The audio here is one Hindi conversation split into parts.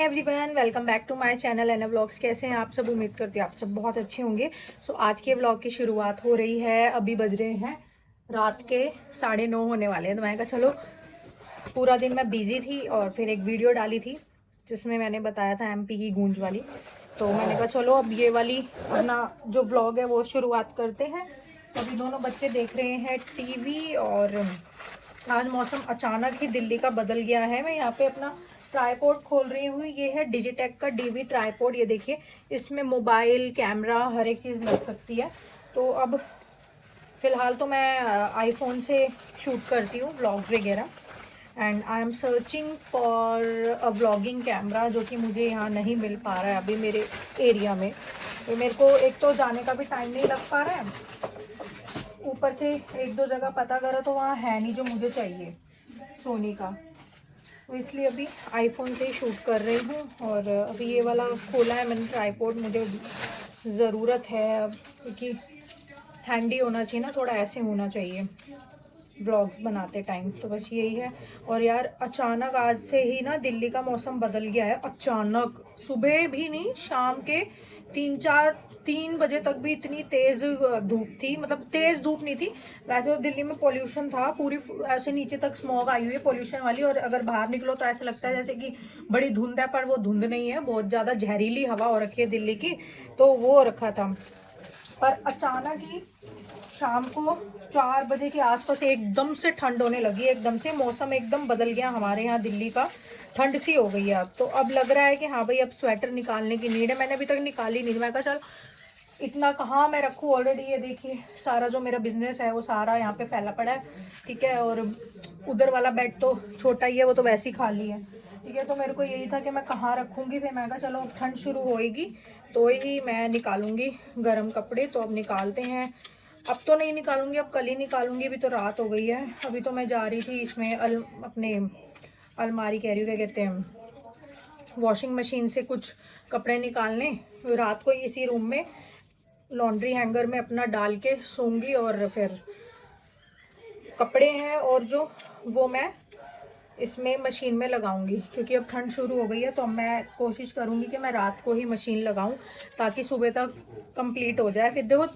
Everyone, welcome back to my channel Ana vlogs. कैसे हैं आप सब? उम्मीद करती हूँ आप सब बहुत अच्छे होंगे। सो आज के व्लॉग की शुरुआत हो रही है। अभी बज रहे हैं रात के 9:30 होने वाले हैं। तो मैंने कहा चलो, पूरा दिन मैं बिजी थी और फिर एक वीडियो डाली थी जिसमें मैंने बताया था एमपी की गूंज वाली। तो मैंने कहा चलो अब ये वाली अपना जो व्लॉग है वो शुरुआत करते हैं। अभी दोनों बच्चे देख रहे हैं टीवी और आज मौसम अचानक ही दिल्ली का बदल गया है। मैं यहाँ पे अपना ट्राईपोड खोल रही हूँ। ये है डिजिटेक का डीवी ट्राईपोड। ये देखिए, इसमें मोबाइल कैमरा हर एक चीज़ लग सकती है। तो अब फ़िलहाल तो मैं आईफोन से शूट करती हूँ व्लॉग्स वगैरह। And I am searching for a vlogging camera, जो कि मुझे यहाँ नहीं मिल पा रहा है अभी मेरे एरिया में। तो मेरे को एक तो जाने का भी टाइम नहीं लग पा रहा है, ऊपर से एक दो जगह पता करा तो वहाँ है नहीं जो मुझे चाहिए सोनी का। तो इसलिए अभी आईफोन से ही शूट कर रही हूँ। और अभी ये वाला खोला है मैंने ट्राईपोड, मुझे ज़रूरत है अब, क्योंकि हैंडी होना चाहिए ना, थोड़ा ऐसे होना चाहिए व्लॉग्स बनाते टाइम। तो बस यही है। और यार अचानक आज से ही ना दिल्ली का मौसम बदल गया है। अचानक सुबह भी नहीं, शाम के 3 बजे तक भी इतनी तेज़ धूप थी। मतलब तेज़ धूप नहीं थी, वैसे तो दिल्ली में पॉल्यूशन था, पूरी ऐसे नीचे तक स्मॉग आई हुई है पॉल्यूशन वाली। और अगर बाहर निकलो तो ऐसा लगता है जैसे कि बड़ी धुंध है, पर वो धुंध नहीं है, बहुत ज़्यादा जहरीली हवा हो रखी है दिल्ली की। तो वो हो रखा था। पर अचानक ही शाम को 4 बजे के आसपास एकदम से ठंड होने लगी। एकदम से मौसम एकदम बदल गया हमारे यहाँ दिल्ली का। ठंड सी हो गई है अब तो। अब लग रहा है कि हाँ भाई, अब स्वेटर निकालने की नीड है। मैंने अभी तक निकाली नहीं थी। मैं कहा चल इतना कहाँ मैं रखूँ, ऑलरेडी ये देखिए सारा जो मेरा बिजनेस है वो सारा यहाँ पे फैला पड़ा है, ठीक है। और उधर वाला बेड तो छोटा ही है, वो तो वैसे ही खाली है, ठीक है। तो मेरे को यही था कि मैं कहाँ रखूँगी। फिर मैं कहा चलो ठंड शुरू होएगी तो ही मैं निकालूंगी गर्म कपड़े। तो अब निकालते हैं। अब तो नहीं निकालूंगी, अब कल ही निकालूंगी। अभी तो रात हो गई है। अभी तो मैं जा रही थी इसमें अपने अलमारी कह रही हूँ, क्या कहते हैं, वॉशिंग मशीन से कुछ कपड़े निकालने। रात को इसी रूम में लॉन्ड्री हैंगर में अपना डाल के सोऊंगी। और फिर कपड़े हैं और जो वो मैं इसमें मशीन में लगाऊंगी, क्योंकि अब ठंड शुरू हो गई है। तो मैं कोशिश करूंगी कि मैं रात को ही मशीन लगाऊं, ताकि सुबह तक कंप्लीट हो जाए। फिर देखो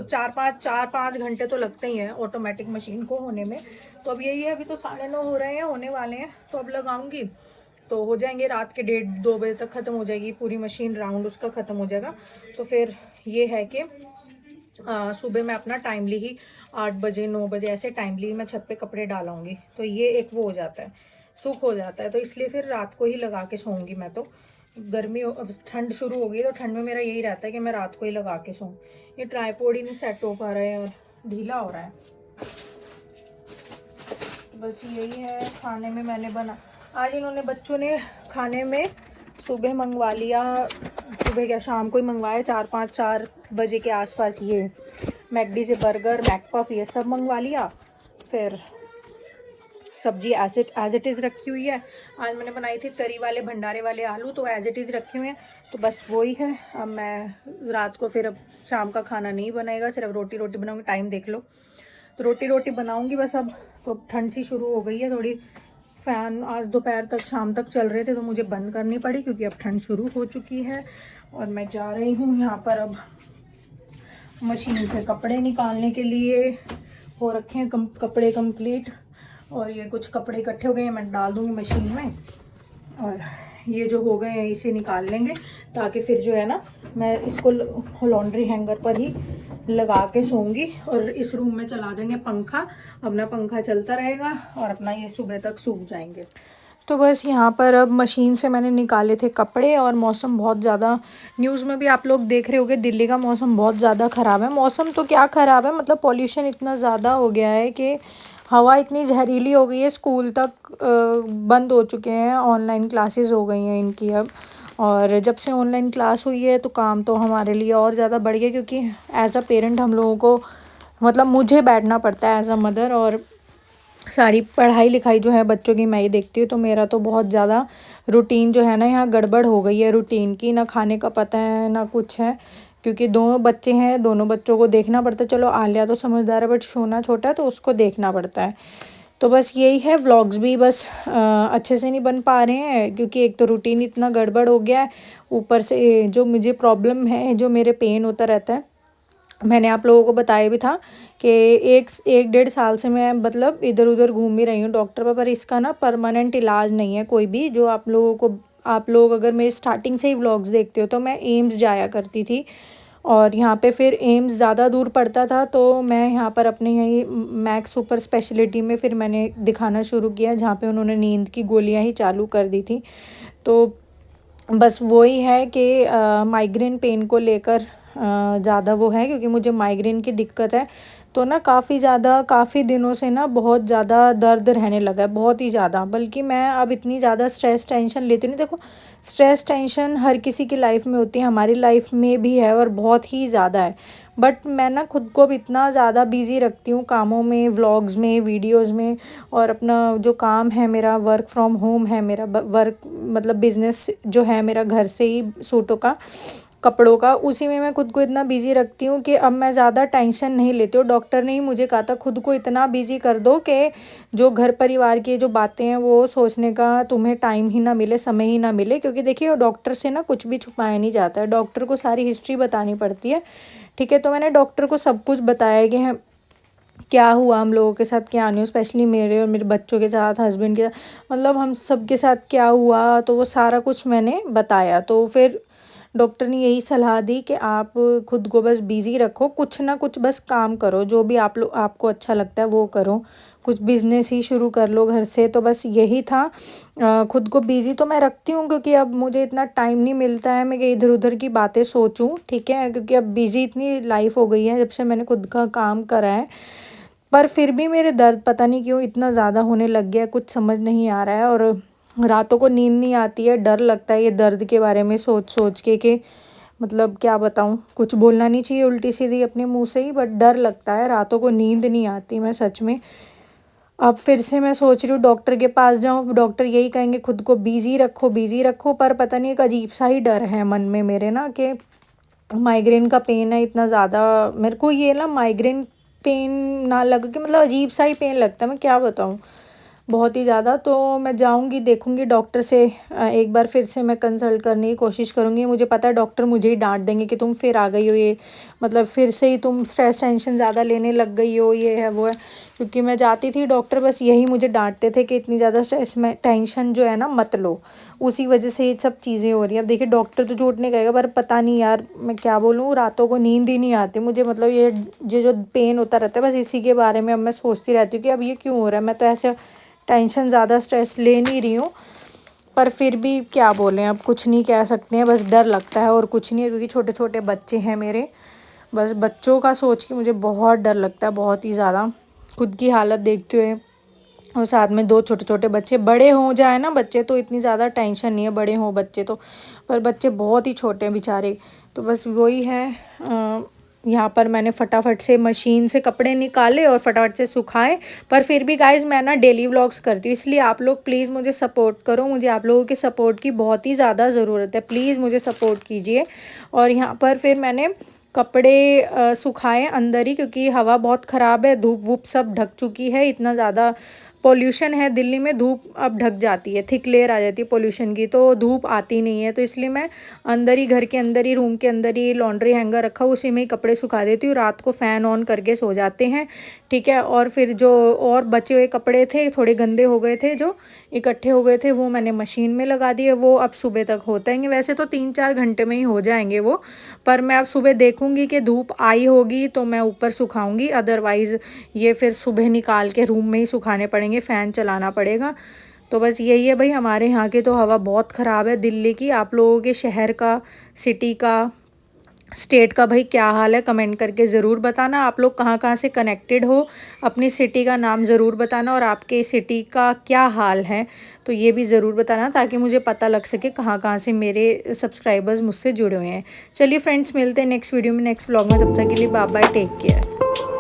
4-5 घंटे तो लगते ही हैं ऑटोमेटिक मशीन को होने में। तो अब यही है, अभी तो 9:30 हो रहे हैं, होने वाले हैं। तो अब लगाऊंगी तो हो जाएंगे रात के 1:30-2 बजे तक ख़त्म हो जाएगी पूरी मशीन, राउंड उसका ख़त्म हो जाएगा। तो फिर ये है कि सुबह मैं अपना टाइमली ही 8 बजे 9 बजे ऐसे टाइमली मैं छत पे कपड़े डालाऊंगी। तो ये एक वो हो जाता है, सुख हो जाता है। तो इसलिए फिर रात को ही लगा के सोऊंगी मैं। तो गर्मी अब ठंड शुरू हो गई, तो ठंड में मेरा यही रहता है कि मैं रात को ही लगा के सोऊं। ये ट्राईपोड ही नहीं सेट हो पा रहा है और ढीला हो रहा है। बस यही है। खाने में मैंने बना, आज इन्होंने बच्चों ने खाने में सुबह मंगवा लिया, सुबह क्या शाम को ही मंगवाया, 4 बजे के आसपास ये मैकडी से बर्गर मैकपफ ये सब मंगवा लिया। फिर सब्जी एज इट इज़ रखी हुई है। आज मैंने बनाई थी तरी वाले भंडारे वाले आलू, तो एज इट इज़ रखे हुए हैं। तो बस वही है। अब मैं रात को फिर अब शाम का खाना नहीं बनेगा, सिर्फ रोटी बनाऊँगी। टाइम देख लो, तो रोटी बनाऊँगी बस। अब तो ठंड सी शुरू हो गई है थोड़ी। फ़ैन आज दोपहर तक शाम तक चल रहे थे तो मुझे बंद करनी पड़ी, क्योंकि अब ठंड शुरू हो चुकी है। और मैं जा रही हूँ यहाँ पर अब मशीन से कपड़े निकालने के लिए। हो रखे हैं कपड़े कंप्लीट। और ये कुछ कपड़े इकट्ठे हो गए हैं, मैं डाल दूँगी मशीन में। और ये जो हो गए हैं इसे निकाल लेंगे, ताकि फिर जो है ना मैं इसको लॉन्ड्री हैंगर पर ही लगा के सोऊंगी। और इस रूम में चला देंगे पंखा, अपना पंखा चलता रहेगा और अपना ये सुबह तक सूख जाएंगे। तो बस यहाँ पर अब मशीन से मैंने निकाले थे कपड़े। और मौसम बहुत ज़्यादा, न्यूज़ में भी आप लोग देख रहे होंगे, दिल्ली का मौसम बहुत ज़्यादा ख़राब है। मौसम तो क्या ख़राब है, मतलब पॉल्यूशन इतना ज़्यादा हो गया है कि हवा इतनी जहरीली हो गई है। स्कूल तक बंद हो चुके हैं, ऑनलाइन क्लासेस हो गई हैं इनकी अब। और जब से ऑनलाइन क्लास हुई है तो काम तो हमारे लिए और ज़्यादा बढ़ गया, क्योंकि एज अ पेरेंट हम लोगों को, मतलब मुझे बैठना पड़ता है एज अ मदर। और सारी पढ़ाई लिखाई जो है बच्चों की मैं ही देखती हूँ। तो मेरा तो बहुत ज़्यादा रूटीन जो है ना यहाँ गड़बड़ हो गई है रूटीन की। ना खाने का पता है ना कुछ है, क्योंकि दोनों बच्चे हैं, दोनों बच्चों को देखना पड़ता है। चलो आलिया तो समझदार है, बट सोना छोटा है तो उसको देखना पड़ता है। तो बस यही है, व्लॉग्स भी बस अच्छे से नहीं बन पा रहे हैं क्योंकि एक तो रूटीन इतना गड़बड़ हो गया है, ऊपर से जो मुझे प्रॉब्लम है, जो मेरे पेन होता रहता है, मैंने आप लोगों को बताया भी था कि एक एक डेढ़ साल से मैं मतलब इधर उधर घूम ही रही हूँ डॉक्टर पर इसका ना परमानेंट इलाज नहीं है कोई भी। जो आप लोगों को, आप लोग अगर मेरे स्टार्टिंग से ही व्लॉग्स देखते हो तो मैं एम्स जाया करती थी, और यहाँ पे फिर एम्स ज़्यादा दूर पड़ता था, तो मैं यहाँ पर अपने यहीं मैक्स सुपर स्पेशलिटी में फिर मैंने दिखाना शुरू किया, जहाँ पे उन्होंने नींद की गोलियाँ ही चालू कर दी थी। तो बस वही है कि माइग्रेन पेन को लेकर ज़्यादा वो है, क्योंकि मुझे माइग्रेन की दिक्कत है। तो ना काफ़ी ज़्यादा, काफ़ी दिनों से ना बहुत ज़्यादा दर्द रहने लगा है, बहुत ही ज़्यादा। बल्कि मैं अब इतनी ज़्यादा स्ट्रेस टेंशन लेती नहीं, देखो स्ट्रेस टेंशन हर किसी की लाइफ में होती है, हमारी लाइफ में भी है और बहुत ही ज़्यादा है। बट मैं ना खुद को अब इतना ज़्यादा बिज़ी रखती हूँ कामों में, व्लॉग्स में, वीडियोज़ में, और अपना जो काम है मेरा, वर्क फ्रॉम होम है मेरा, वर्क मतलब बिज़नेस जो है मेरा घर से ही सूटों का, कपड़ों का, उसी में मैं खुद को इतना बिज़ी रखती हूँ कि अब मैं ज़्यादा टेंशन नहीं लेती हूँ। डॉक्टर ने ही मुझे कहा था खुद को इतना बिज़ी कर दो कि जो घर परिवार की जो बातें हैं वो सोचने का तुम्हें टाइम ही ना मिले, समय ही ना मिले। क्योंकि देखिए डॉक्टर से ना कुछ भी छुपाया नहीं जाता है, डॉक्टर को सारी हिस्ट्री बतानी पड़ती है, ठीक है। तो मैंने डॉक्टर को सब कुछ बताया कि क्या हुआ हम लोगों के साथ, क्या नहीं, स्पेशली मेरे और मेरे बच्चों के साथ, हस्बैंड के साथ, मतलब हम सब के साथ क्या हुआ, तो वो सारा कुछ मैंने बताया। तो फिर डॉक्टर ने यही सलाह दी कि आप खुद को बस बिज़ी रखो, कुछ ना कुछ बस काम करो, जो भी आप लोग आपको अच्छा लगता है वो करो, कुछ बिज़नेस ही शुरू कर लो घर से। तो बस यही था। खुद को बिज़ी तो मैं रखती हूँ क्योंकि अब मुझे इतना टाइम नहीं मिलता है मैं कि इधर उधर की बातें सोचूं, ठीक है, क्योंकि अब बिज़ी इतनी लाइफ हो गई है जब से मैंने खुद का काम करा है। पर फिर भी मेरे दर्द पता नहीं क्यों इतना ज़्यादा होने लग गया है, कुछ समझ नहीं आ रहा है, और रातों को नींद नहीं आती है, डर लगता है ये दर्द के बारे में सोच सोच के कि मतलब क्या बताऊँ, कुछ बोलना नहीं चाहिए उल्टी सीधी अपने मुंह से ही, बट डर लगता है, रातों को नींद नहीं आती मैं सच में। अब फिर से मैं सोच रही हूँ डॉक्टर के पास जाऊँ, डॉक्टर यही कहेंगे खुद को बिज़ी रखो, बिज़ी रखो, पर पता नहीं एक अजीब सा ही डर है मन में मेरे ना कि माइग्रेन का पेन है इतना ज़्यादा मेरे को, ये ना माइग्रेन पेन ना लगे कि मतलब अजीब सा ही पेन लगता है, मैं क्या बताऊँ, बहुत ही ज़्यादा। तो मैं जाऊँगी, देखूँगी डॉक्टर से, एक बार फिर से मैं कंसल्ट करने की कोशिश करूँगी। मुझे पता है डॉक्टर मुझे ही डांट देंगे कि तुम फिर आ गई हो, ये मतलब फिर से ही तुम स्ट्रेस टेंशन ज़्यादा लेने लग गई हो, ये है वो है। क्योंकि मैं जाती थी डॉक्टर, बस यही मुझे डांटते थे कि इतनी ज़्यादा स्ट्रेस में टेंशन जो है ना मत लो, उसी वजह से ये सब चीज़ें हो रही हैं। अब देखिए डॉक्टर तो झूठ नहीं कहेगा, पर पता नहीं यार मैं क्या बोलूँ, रातों को नींद ही नहीं आती मुझे, मतलब ये जो पेन होता रहता है बस इसी के बारे में अब मैं सोचती रहती हूँ कि अब ये क्यों हो रहा है। मैं तो ऐसे टेंशन ज़्यादा स्ट्रेस ले नहीं रही हूँ, पर फिर भी क्या बोलें, अब कुछ नहीं कह सकते हैं, बस डर लगता है और कुछ नहीं है, क्योंकि छोटे छोटे बच्चे हैं मेरे, बस बच्चों का सोच के मुझे बहुत डर लगता है, बहुत ही ज़्यादा, खुद की हालत देखते हुए। और साथ में दो छोटे छोटे बच्चे, बड़े हो जाए ना बच्चे तो इतनी ज़्यादा टेंशन नहीं है, बड़े हों बच्चे तो, पर बच्चे बहुत ही छोटे हैं बेचारे। तो बस वही है, यहाँ पर मैंने फटाफट से मशीन से कपड़े निकाले और फटाफट से सुखाए। पर फिर भी गाइज मैं ना डेली व्लॉग्स करती हूँ, इसलिए आप लोग प्लीज़ मुझे सपोर्ट करो, मुझे आप लोगों के सपोर्ट की बहुत ही ज़्यादा ज़रूरत है, प्लीज़ मुझे सपोर्ट कीजिए। और यहाँ पर फिर मैंने कपड़े सुखाए अंदर ही, क्योंकि हवा बहुत ख़राब है, धूप वूप सब ढक चुकी है, इतना ज़्यादा पॉल्यूशन है दिल्ली में, धूप अब ढक जाती है, थिक लेयर आ जाती है पॉल्यूशन की, तो धूप आती नहीं है। तो इसलिए मैं अंदर ही, घर के अंदर ही, रूम के अंदर ही लॉन्ड्री हैंगर रखा, उसी में ही कपड़े सुखा देती हूँ, रात को फ़ैन ऑन करके सो जाते हैं, ठीक है। और फिर जो और बचे हुए कपड़े थे, थोड़े गंदे हो गए थे, जो इकट्ठे हो गए थे, वो मैंने मशीन में लगा दिए, वो अब सुबह तक हो जाएंगे, वैसे तो 3-4 घंटे में ही हो जाएंगे वो, पर मैं अब सुबह देखूंगी कि धूप आई होगी तो मैं ऊपर सुखाऊंगी, अदरवाइज़ ये फिर सुबह निकाल के रूम में ही सुखाने पड़ेंगे, फ़ैन चलाना पड़ेगा। तो बस यही है भाई, हमारे यहाँ की तो हवा बहुत ख़राब है दिल्ली की। आप लोगों के शहर का, सिटी का, स्टेट का भाई क्या हाल है, कमेंट करके ज़रूर बताना। आप लोग कहाँ कहाँ से कनेक्टेड हो, अपनी सिटी का नाम ज़रूर बताना, और आपके सिटी का क्या हाल है तो ये भी ज़रूर बताना, ताकि मुझे पता लग सके कहाँ कहाँ से मेरे सब्सक्राइबर्स मुझसे जुड़े हुए हैं। चलिए फ्रेंड्स, मिलते हैं नेक्स्ट वीडियो में, नेक्स्ट व्लॉग में, तब तक के लिए बाय बाय, टेक केयर।